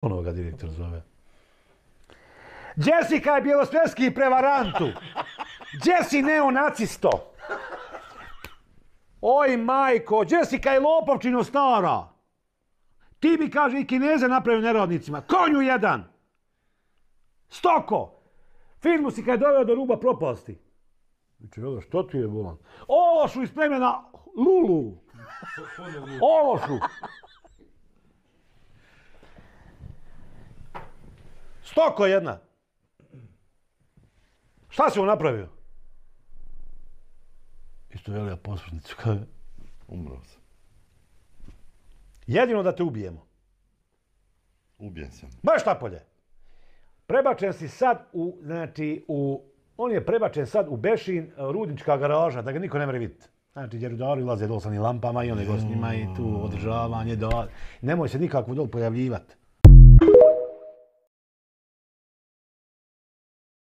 Ono ga direktor zove. Jessica je bjelosvjetski prevarantu. Jessi neonacisto. Oj majko, Jessica je lopovčino stara. Ti bi, kaže, i Kineze napravio neradnicima. Konju jedan. Stoko. Firmu si kad je doveo do ruba propasti. Znači, što ti je bolan? Ološu iz plemena Lulu. Ološu. Stoko jedna. Šta si mu napravio? Isto velija poslušnicu, kaže. Umro sam. Jedino da te ubijemo. Ubijen sam. Baš napolje. Prebačen si sad on je prebačen sad u Bešin, rudnička garaža, da ga niko ne može vidjeti. Znači, gdje rudari ulaze doslovnim lampama i one go snimaju tu održavanje, nemoj se nikako dol pojavljivati.